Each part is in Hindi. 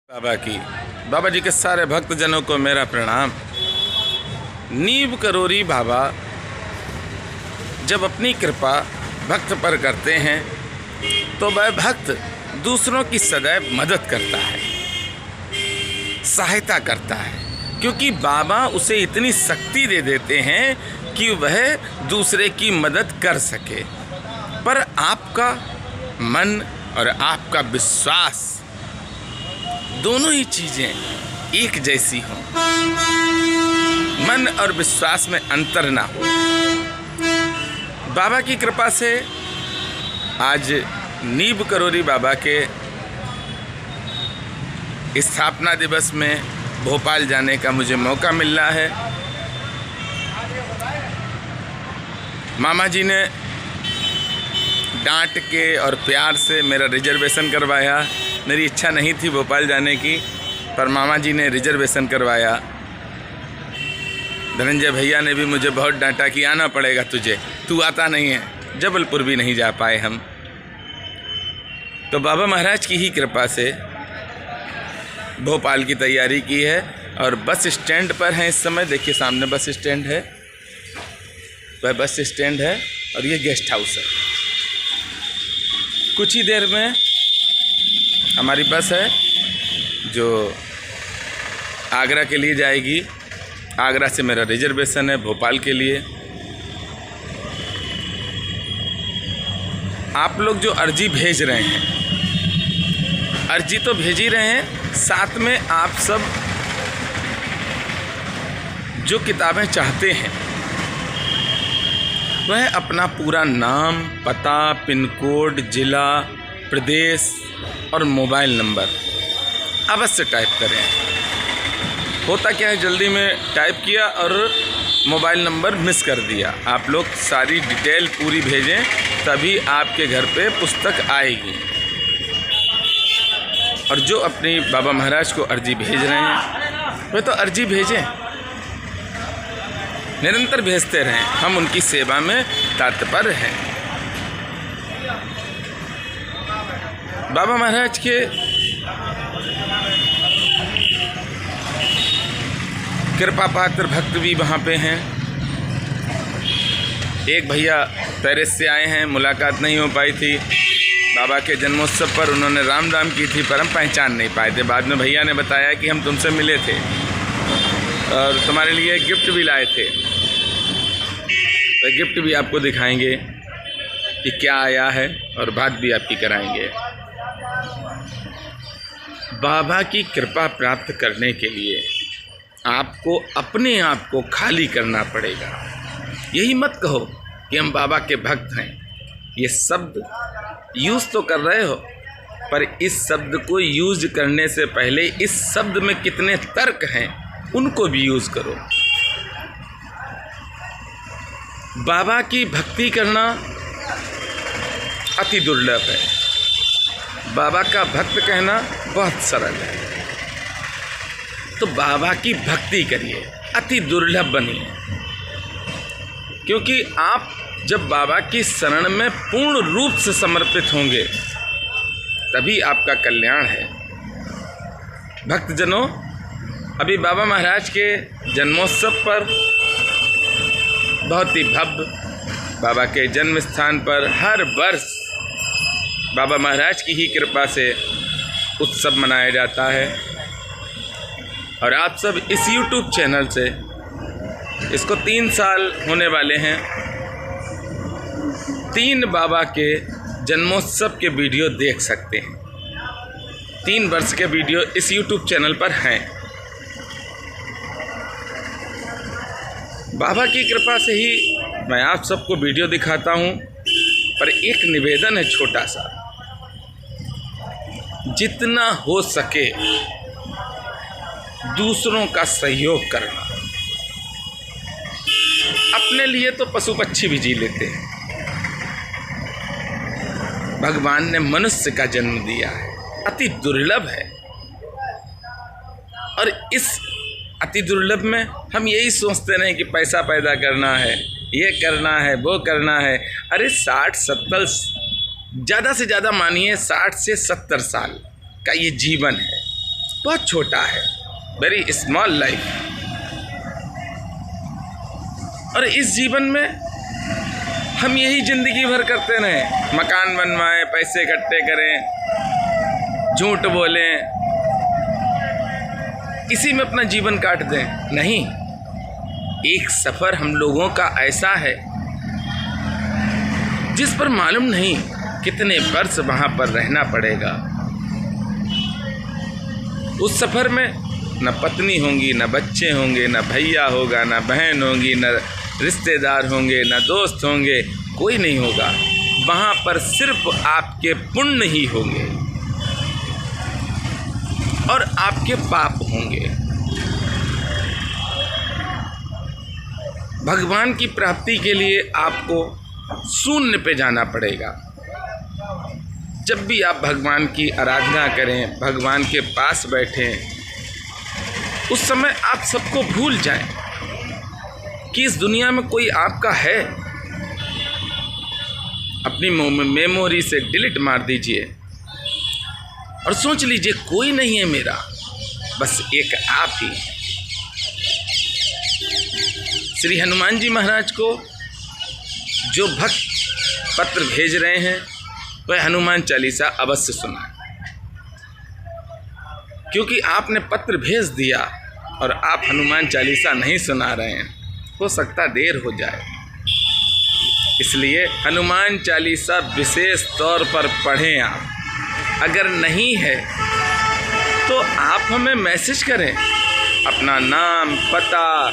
बाबा जी के सारे भक्तजनों को मेरा प्रणाम। नीब करोरी बाबा जब अपनी कृपा भक्त पर करते हैं तो वह भक्त दूसरों की सदैव मदद करता है, सहायता करता है, क्योंकि बाबा उसे इतनी शक्ति दे देते हैं कि वह दूसरे की मदद कर सके। पर आपका मन और आपका विश्वास दोनों ही चीज़ें एक जैसी हों, मन और विश्वास में अंतर ना हो। बाबा की कृपा से आज नीब करोरी बाबा के स्थापना दिवस में भोपाल जाने का मुझे मौका मिल रहा है। मामा जी ने डांट के और प्यार से मेरा रिजर्वेशन करवाया। मेरी इच्छा नहीं थी भोपाल जाने की, पर मामा जी ने रिजर्वेशन करवाया। धनंजय भैया ने भी मुझे बहुत डांटा कि आना पड़ेगा तुझे, तू आता नहीं है। जबलपुर भी नहीं जा पाए हम। तो बाबा महाराज की ही कृपा से भोपाल की तैयारी की है और बस स्टैंड पर हैं इस समय। देखिए सामने बस स्टैंड है, वह बस स्टैंड है और ये गेस्ट हाउस है। कुछ ही देर में हमारी बस है जो आगरा के लिए जाएगी। आगरा से मेरा रिजर्वेशन है भोपाल के लिए। आप लोग जो अर्जी भेज रहे हैं, अर्जी तो भेज ही रहे हैं, साथ में आप सब जो किताबें चाहते हैं वह अपना पूरा नाम, पता, पिन कोड, ज़िला, प्रदेश और मोबाइल नंबर अवश्य टाइप करें। होता क्या है, जल्दी में टाइप किया और मोबाइल नंबर मिस कर दिया। आप लोग सारी डिटेल पूरी भेजें, तभी आपके घर पे पुस्तक आएगी। और जो अपनी बाबा महाराज को अर्जी भेज रहे हैं वे तो अर्जी भेजें, निरंतर भेजते रहें। हम उनकी सेवा में तत्पर हैं। बाबा महाराज के कृपा पात्र भक्त भी वहाँ पे हैं। एक भैया पेरिस से आए हैं, मुलाकात नहीं हो पाई थी। बाबा के जन्मोत्सव पर उन्होंने राम राम की थी, पर हम पहचान नहीं पाए थे। बाद में भैया ने बताया कि हम तुमसे मिले थे और तुम्हारे लिए गिफ्ट भी लाए थे। तो गिफ्ट भी आपको दिखाएंगे कि क्या आया है और बात भी आपकी कराएंगे। बाबा की कृपा प्राप्त करने के लिए आपको अपने आप को खाली करना पड़ेगा। यही मत कहो कि हम बाबा के भक्त हैं। ये शब्द यूज़ तो कर रहे हो, पर इस शब्द को यूज़ करने से पहले इस शब्द में कितने तर्क हैं उनको भी यूज़ करो। बाबा की भक्ति करना अति दुर्लभ है। बाबा का भक्त कहना बहुत सरल है। तो बाबा की भक्ति करिए, अति दुर्लभ बनिए, क्योंकि आप जब बाबा की शरण में पूर्ण रूप से समर्पित होंगे तभी आपका कल्याण है। भक्तजनों, अभी बाबा महाराज के जन्मोत्सव पर बहुत ही भव्य बाबा के जन्म स्थान पर हर वर्ष बाबा महाराज की ही कृपा से उत्सव मनाया जाता है। और आप सब इस YouTube चैनल से, इसको 3 साल होने वाले हैं, 3 बाबा के जन्मोत्सव के वीडियो देख सकते हैं। 3 वर्ष के वीडियो इस YouTube चैनल पर हैं। बाबा की कृपा से ही मैं आप सबको वीडियो दिखाता हूँ, पर एक निवेदन है छोटा सा, जितना हो सके दूसरों का सहयोग करना। अपने लिए तो पशु पक्षी भी जी लेते हैं, भगवान ने मनुष्य का जन्म दिया है, अति दुर्लभ है। और इस अति दुर्लभ में हम यही सोचते नहीं कि पैसा पैदा करना है, ये करना है, वो करना है। अरे 60-70, ज़्यादा से ज़्यादा मानिए 60 से 70 साल का ये जीवन है। बहुत छोटा है, वेरी स्मॉल लाइफ। और इस जीवन में हम यही जिंदगी भर करते रहें, मकान बनवाएं, पैसे इकट्ठे करें, झूठ बोलें, इसी में अपना जीवन काट दें। नहीं, एक सफ़र हम लोगों का ऐसा है जिस पर मालूम नहीं कितने वर्ष वहाँ पर रहना पड़ेगा। उस सफ़र में न पत्नी होंगी, न बच्चे होंगे, न भैया होगा, न बहन होगी, न रिश्तेदार होंगे, न दोस्त होंगे, कोई नहीं होगा। वहाँ पर सिर्फ आपके पुण्य ही होंगे और आपके पाप होंगे। भगवान की प्राप्ति के लिए आपको शून्य पे जाना पड़ेगा। जब भी आप भगवान की आराधना करें, भगवान के पास बैठें, उस समय आप सबको भूल जाएं कि इस दुनिया में कोई आपका है। अपनी मेमोरी से डिलीट मार दीजिए और सोच लीजिए कोई नहीं है मेरा, बस एक आप ही। श्री हनुमान जी महाराज को जो भक्त पत्र भेज रहे हैं वह हनुमान चालीसा अवश्य सुनाएं, क्योंकि आपने पत्र भेज दिया और आप हनुमान चालीसा नहीं सुना रहे हैं, हो सकता देर हो जाए। इसलिए हनुमान चालीसा विशेष तौर पर पढ़ें आप। अगर नहीं है तो आप हमें मैसेज करें, अपना नाम, पता,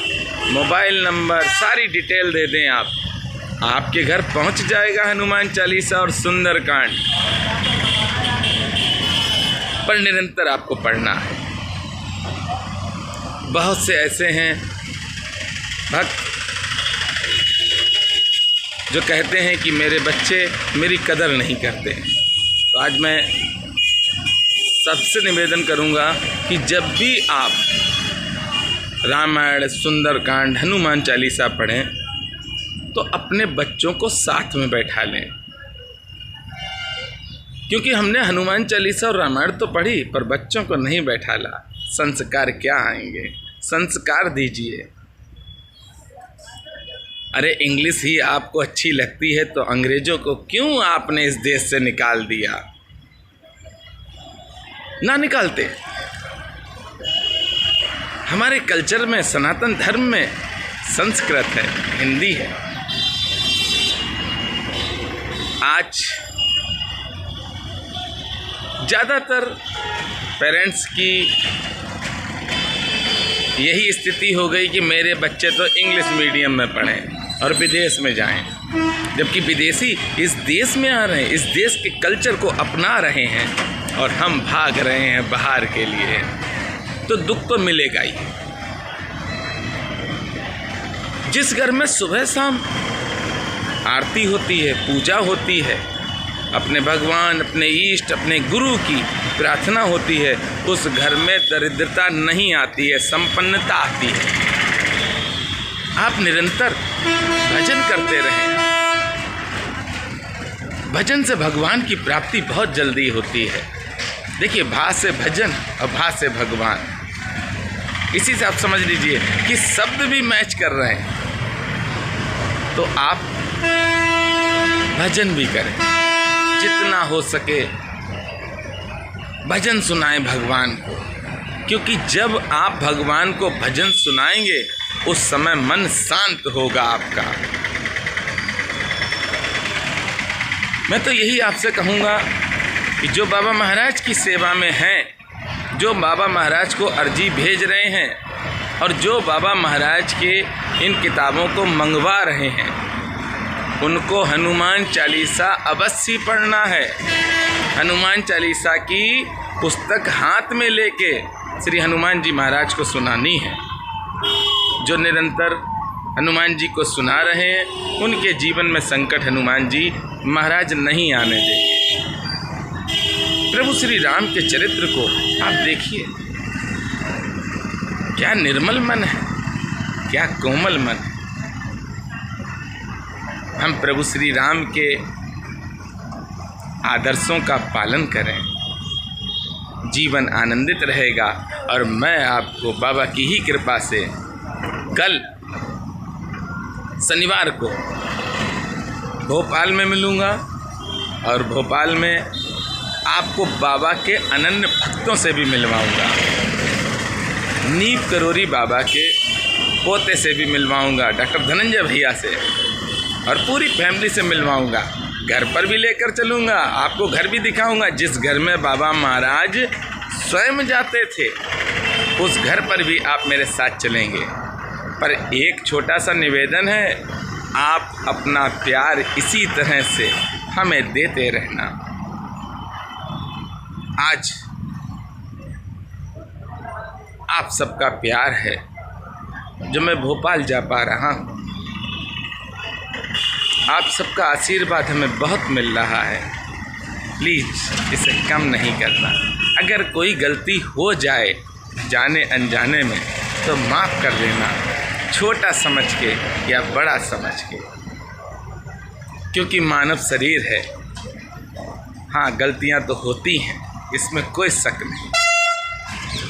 मोबाइल नंबर, सारी डिटेल दे दें। आपके घर पहुंच जाएगा हनुमान चालीसा और सुंदरकांड, पर निरंतर आपको पढ़ना है। बहुत से ऐसे हैं भक्त जो कहते हैं कि मेरे बच्चे मेरी कदर नहीं करते। तो आज मैं सबसे निवेदन करूंगा कि जब भी आप रामायण, सुंदरकांड, हनुमान चालीसा पढ़ें तो अपने बच्चों को साथ में बैठा लें, क्योंकि हमने हनुमान चालीसा और रामायण तो पढ़ी पर बच्चों को नहीं बैठाला। संस्कार क्या आएंगे? संस्कार दीजिए। अरे इंग्लिश ही आपको अच्छी लगती है तो अंग्रेजों को क्यों आपने इस देश से निकाल दिया? ना निकालते। हमारे कल्चर में, सनातन धर्म में संस्कृत है, हिंदी है। आज ज़्यादातर पेरेंट्स की यही स्थिति हो गई कि मेरे बच्चे तो इंग्लिश मीडियम में पढ़ें और विदेश में जाएं, जबकि विदेशी इस देश में आ रहे हैं, इस देश के कल्चर को अपना रहे हैं और हम भाग रहे हैं बाहर के लिए। तो दुख तो मिलेगा ही। जिस घर में सुबह शाम आरती होती है, पूजा होती है, अपने भगवान, अपने इष्ट, अपने गुरु की प्रार्थना होती है, उस घर में दरिद्रता नहीं आती है, संपन्नता आती है। आप निरंतर भजन करते रहें। भजन से भगवान की प्राप्ति बहुत जल्दी होती है। देखिए, भा से भजन और भा से भगवान, इसी से आप समझ लीजिए कि शब्द भी मैच कर रहे हैं। तो आप भजन भी करें, जितना हो सके भजन सुनाएं भगवान को, क्योंकि जब आप भगवान को भजन सुनाएंगे उस समय मन शांत होगा आपका। मैं तो यही आपसे कहूँगा कि जो बाबा महाराज की सेवा में हैं, जो बाबा महाराज को अर्जी भेज रहे हैं और जो बाबा महाराज के इन किताबों को मंगवा रहे हैं, उनको हनुमान चालीसा अवश्य पढ़ना है। हनुमान चालीसा की पुस्तक हाथ में लेके श्री हनुमान जी महाराज को सुनानी है। जो निरंतर हनुमान जी को सुना रहे हैं उनके जीवन में संकट हनुमान जी महाराज नहीं आने देंगे। प्रभु श्री राम के चरित्र को आप देखिए, क्या निर्मल मन है, क्या कोमल मन है। हम प्रभु श्री राम के आदर्शों का पालन करें, जीवन आनंदित रहेगा। और मैं आपको बाबा की ही कृपा से कल शनिवार को भोपाल में मिलूँगा और भोपाल में आपको बाबा के अनन्य भक्तों से भी मिलवाऊँगा। नीप करोरी बाबा के पोते से भी मिलवाऊँगा, डॉक्टर धनंजय भैया से, और पूरी फैमिली से मिलवाऊँगा। घर पर भी लेकर चलूँगा, आपको घर भी दिखाऊँगा जिस घर में बाबा महाराज स्वयं जाते थे, उस घर पर भी आप मेरे साथ चलेंगे। पर एक छोटा सा निवेदन है, आप अपना प्यार इसी तरह से हमें देते रहना। आज आप सबका प्यार है जो मैं भोपाल जा पा रहा हूँ। आप सबका आशीर्वाद हमें बहुत मिल रहा है। प्लीज़ इसे कम नहीं करना। अगर कोई गलती हो जाए जाने अनजाने में तो माफ़ कर देना, छोटा समझ के या बड़ा समझ के, क्योंकि मानव शरीर है। हाँ, गलतियाँ तो होती हैं, इसमें कोई शक नहीं।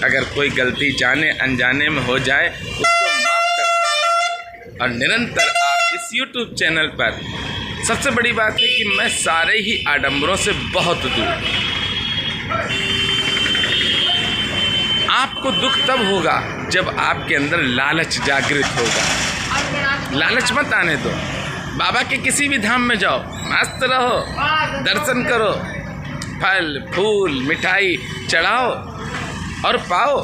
अगर कोई गलती जाने अनजाने में हो जाए उसको माफ़ कर। और निरंतर आप इस YouTube चैनल पर, सबसे बड़ी बात है कि मैं सारे ही आडंबरों से बहुत दूर। आपको दुख तब होगा जब आपके अंदर लालच जागृत होगा। लालच मत आने दो। बाबा के किसी भी धाम में जाओ, मस्त रहो, दर्शन करो, फल फूल मिठाई चढ़ाओ और पाओ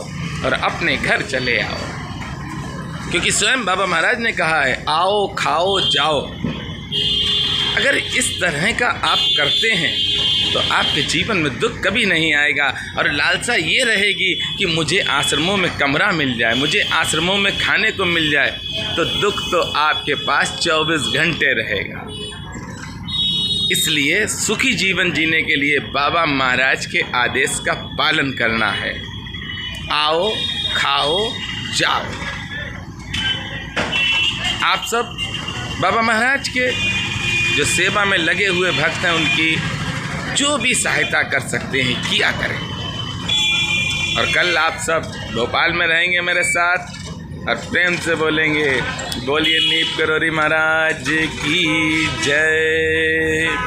और अपने घर चले आओ। क्योंकि स्वयं बाबा महाराज ने कहा है, आओ खाओ जाओ। अगर इस तरह का आप करते हैं तो आपके जीवन में दुख कभी नहीं आएगा। और लालसा ये रहेगी कि मुझे आश्रमों में कमरा मिल जाए, मुझे आश्रमों में खाने को मिल जाए, तो दुख तो आपके पास 24 घंटे रहेगा। इसलिए सुखी जीवन जीने के लिए बाबा महाराज के आदेश का पालन करना है। आओ खाओ जाओ। आप सब बाबा महाराज के जो सेवा में लगे हुए भक्त हैं, उनकी जो भी सहायता कर सकते हैं किया करें। और कल आप सब भोपाल में रहेंगे मेरे साथ और प्रेम से बोलेंगे, बोलिए नीप करोरी महाराज की जय।